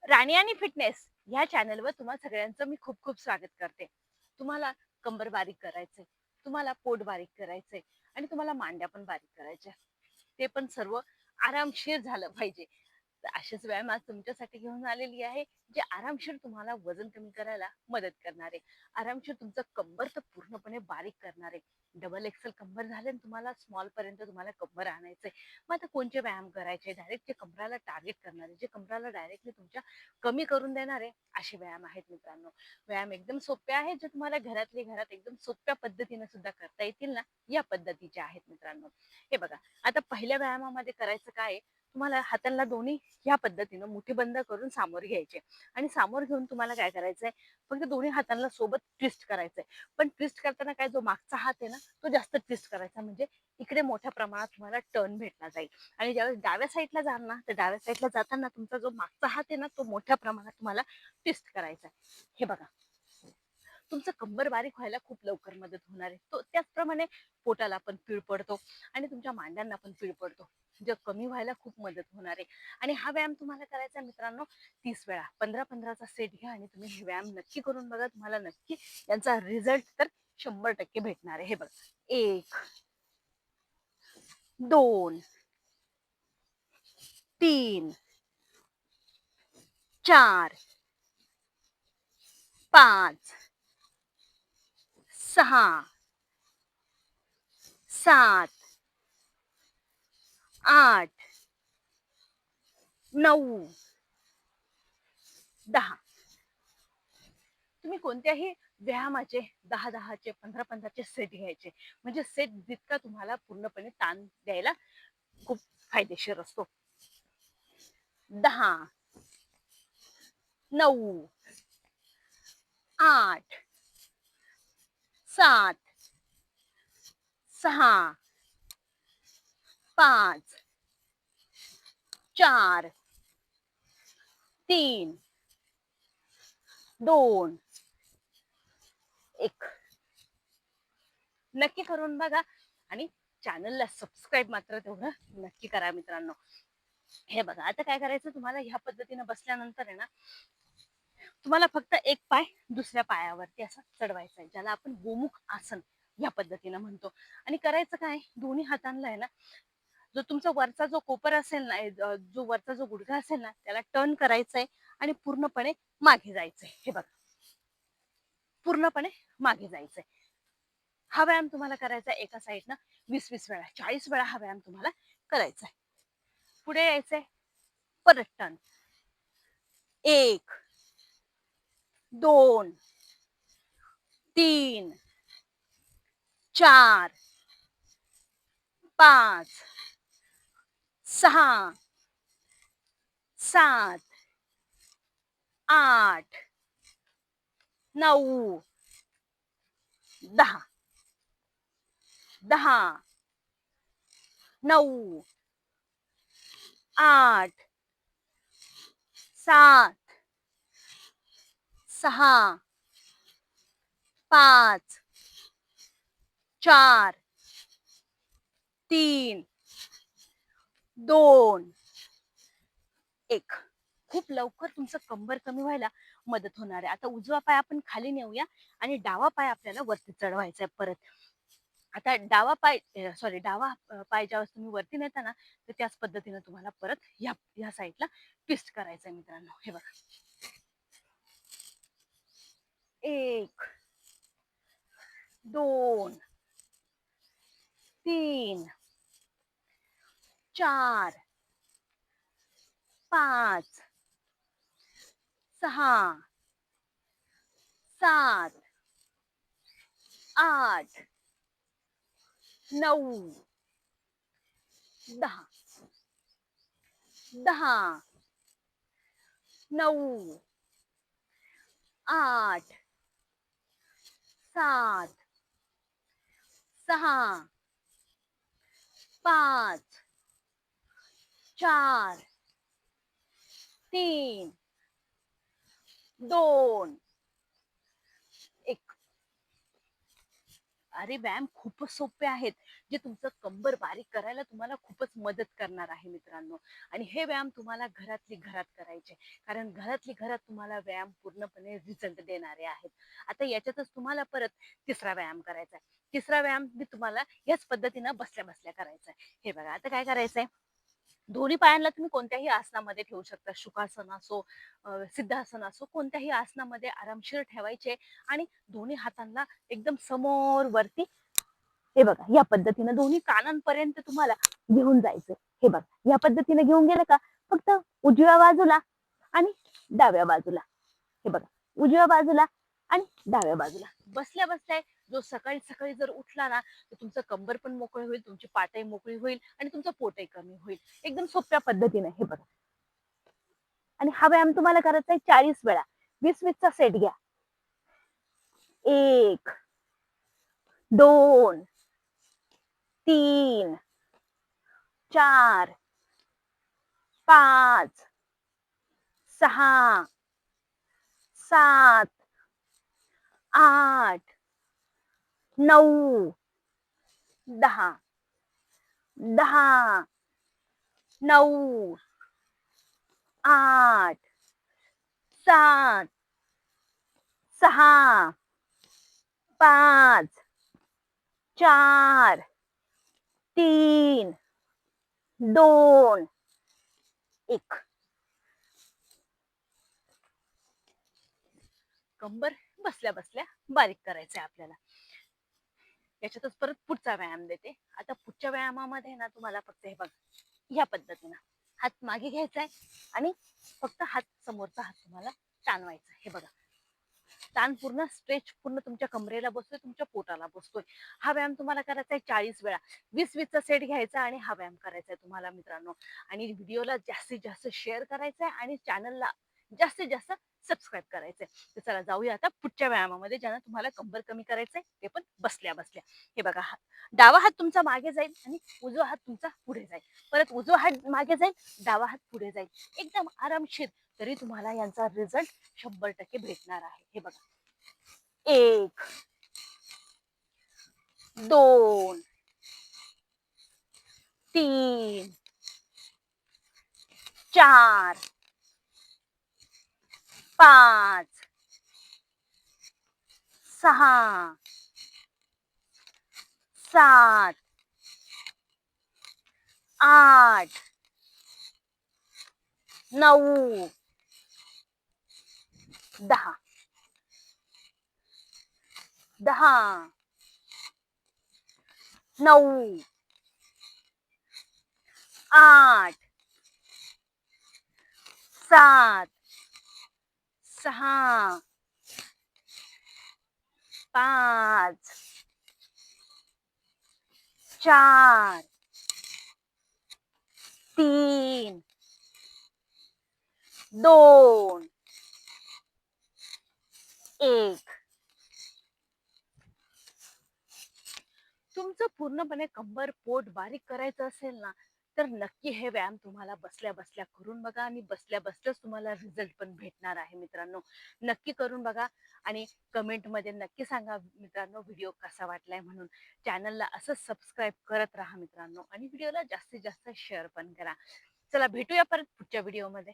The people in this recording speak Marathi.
राणी आणि फिटनेस या चॅनलवर तुम्हा सगळ्यांचं मी खूप खूप स्वागत करते. तुम्हाला कंबर बारीक करायचंय, तुम्हाला पोट बारीक करायचंय आणि तुम्हाला मांड्या पण बारीक करायच्या. ते पण सर्व आरामशीर झालं पाहिजे. तर असेच व्यायाम आज तुमच्यासाठी घेऊन आलेली आहे, जे आरामशीर तुम्हाला वजन कमी करायला मदत करणार आहे. आरामशीर तुमचं कंबर तर पूर्णपणे बारीक करणार आहे. डबल एक्सेल कंबर झाले आणि तुम्हाला स्मॉल पर्यंत तुम्हाला कंबर आणायचंय. मग आता कोणते व्यायाम करायचे? डायरेक्ट जे कमराला टार्गेट करणारे, जे कमराला डायरेक्टली तुमच्या कमी करून देणारे असे व्यायाम आहेत मित्रांनो. व्यायाम एकदम सोपे आहेत, जे तुम्हाला घरातल्या घरात एकदम सोप्या पद्धतीने सुद्धा करता येतील ना, या पद्धतीचे आहेत मित्रांनो. हे बघा, आता पहिल्या व्यायामामध्ये करायचं काय आहे, तुम्हाला हाताला दोन्ही ह्या पद्धतीनं मुठी बंद करून सामोर घ्यायचे आणि सामोर घेऊन तुम्हाला काय करायचंय, फक्त दोन्ही हातांना सोबत ट्विस्ट करायचंय. पण ट्विस्ट करताना काय, जो मागचा हात आहे ना, तो जास्त ट्विस्ट करायचा, म्हणजे इकडे मोठ्या प्रमाणात तुम्हाला टर्न भेटला जाईल. आणि ज्यावेळेस डाव्या साईडला जाल ना, तर डाव्या साईडला जाताना तुमचा जो मागचा हात आहे ना, तो मोठ्या प्रमाणात तुम्हाला ट्विस्ट करायचा आहे. हे बघा, तुमचं कंबर बारीक व्हायला खूप लवकर मदत होणार आहे. तो त्याचप्रमाणे पोटाला पण पीळ पडतो आणि तुमच्या मांड्यांना पण पीळ पडतो, जे कमी व्हायला खूप मदत होणार आहे. आणि हा व्यायाम तुम्हाला करायचा आहे मित्रांनो, 30 वेळा, 15-15चा सेट घ्या आणि तुम्ही हे व्यायाम नक्की करून बघा. तुम्हाला नक्की यांचा रिझल्ट तर 100% भेटणार आहे. हे बघा, 1, 2, 3, 4, 5, 6, 7, 8, 9, 10. तुम्ही कोणत्याही व्यायामाचे 10-10चे, 15-15चे सेट घ्यायचे, म्हणजे सेट जितका तुम्हाला पूर्णपणे ताण द्यायला खूप फायदेशीर असतो. 10, 9, 8, 7, 6, 5, 4, 3, 2, 1. नक्की करून बघा आणि चॅनलला सबस्क्राईब मात्र तेवढं नक्की करा मित्रांनो. हे बघा, आता काय करायचं, तुम्हाला ह्या पद्धतीने बसल्यानंतर आहे ना, तुम्हाला फक्त एक पाय दुसऱ्या पायावरती असा चढवायचा आहे, ज्याला आपण गोमुख आसन या पद्धतीनं म्हणतो. आणि करायचं काय, दोन्ही हातांना आहे ना, जो तुमचा वरचा जो कोपर असेल ना, जो वरचा जो गुडघा असेल ना, त्याला टर्न करायचा आहे आणि पूर्णपणे मागे जायचंय. हे बघा, पूर्णपणे मागे जायचंय. हा व्यायाम तुम्हाला करायचा आहे एका साईडनं 20-20 वेळा, 40 वेळा हा व्यायाम तुम्हाला करायचा आहे. पुढे यायचंय, परत टर्न. 1, 2, 3, 4, 5, 6, 7, 8, 9, 10. 10, 9, 8, 7, 6, 5, 4, 3, 2, 1. खूप लवकर तुमचं कंबर कमी व्हायला मदत होणार आहे. आता उजवा पाय आपण खाली नेऊया आणि डावा पाय आपल्याला वरती चढवायचा आहे परत. आता डावा पाय, सॉरी, डावा पाय ज्यावेळेस तुम्ही वरती नेता ना, तर त्याच पद्धतीने तुम्हाला परत या साईडला ट्विस्ट करायचं आहे मित्रांनो. हे बघा, 1, 2, 3, 4, 5, 6, 7, 8, 9, 10. 10, 9, 8, 7, 6, 5, 4, 3, 2, 1. अरे व्यायाम खूपच सोपे आहेत, जे तुमचं कंबर बारीक करायला तुम्हाला खूपच मदत करणार आहे मित्रांनो. आणि हे व्यायाम तुम्हाला घरातली घरात करायचे, कारण घरातली घरात तुम्हाला व्यायाम पूर्णपणे रिझल्ट देणारे आहेत. आता याच्यातच तुम्हाला परत तिसरा व्यायाम करायचा आहे. तिसरा व्यायाम मी तुम्हाला याच पद्धतीनं बसल्या बसल्या करायचा आहे. हे बघा, आता काय करायचंय, दोन्ही पायांना तुम्ही कोणत्याही आसनामध्ये ठेवू शकता. सुखासन असो, सिद्धासन असो, कोणत्याही आसनामध्ये आरामशीर ठेवायचे आणि दोन्ही हातांना एकदम समोर वरती, हे बघा या पद्धतीनं दोन्ही कानांपर्यंत तुम्हाला घेऊन जायचं. हे बघा या पद्धतीने घेऊन गेलं का फक्त उजव्या बाजूला आणि डाव्या बाजूला, हे बघा उजव्या बाजूला आणि डाव्या बाजूला बसल्या बसल्या. जो सकाळी सकाळी जर उठला ना, तर तुमचं कंबर पण मोकळं होईल, तुमची पाठही मोकळी होईल आणि तुमचं पोटही कमी होईल, एकदम सोप्या पद्धतीने. हे बघा, आणि हा व्यायाम तुम्हाला करायचा आहे 40 वेळा. 20-20चा सेट घ्या. 1, 2, 3, 4, 5, 6, 7, 8, 9, 10, 10, 9, 8, 7, 6, 5, 4, 3, 2, 1. कंबर बसल्या बसल्या बारीक करायचंय आपल्याला. याच्यातच परत पुढचा व्यायाम देते. आता पुढच्या व्यायामामध्ये ना तुम्हाला फक्त हे बघा या पद्धतीनं हात मागे घ्यायचाय आणि फक्त हात समोरचा हात तुम्हाला ताणवायचा. हे बघा, ताण पूर्ण स्ट्रेच पूर्ण तुमच्या कमरेला बसतोय, तुमच्या पोटाला बसतोय. हा व्यायाम तुम्हाला करायचा आहे 40 वेळा. 20-20चा सेट घ्यायचा आणि हा व्यायाम करायचा आहे तुम्हाला मित्रांनो. आणि व्हिडिओला जास्तीत जास्त शेअर करायचा आहे आणि चॅनलला जास्तीत जास्त सबस्क्राईब करायचंय. तर चला जाऊया आता पुढच्या व्यायामामध्ये, ज्यानं तुम्हाला कंबर कमी करायचंय, ते पण बसल्या बसल्या. हे बघा, डावा हात तुमचा मागे जाईल आणि उजवा हात तुमचा पुढे जाईल. परत उजवा हात मागे जाईल, डावा हात पुढे जाईल, एकदम आरामशीर. तरी तुम्हाला यांचा रिझल्ट 100% भेटणार आहे. हे बघा, 1, 2, 3, 4, 5, 6, 7, 8, 9, 10, 10, 9, 8, 7, 6, 5, 4, 3, 2, 1. तुमचं पूर्णपणे कंबर पोट बारीक करायचं असेल ना, तर नक्की हे व्यायाम तुम्हाला बसल्या बसल्या करून बघा आणि बसल्या बसल्याच तुम्हाला रिझल्ट पण भेटणार आहे मित्रांनो. नक्की करून बघा आणि कमेंटमध्ये नक्की सांगा मित्रांनो व्हिडिओ कसा वाटलाय म्हणून. चॅनलला असंच सबस्क्राईब करत राहा मित्रांनो आणि व्हिडिओला जास्तीत जास्त शेअर पण करा. चला भेटूया परत पुढच्या व्हिडिओमध्ये.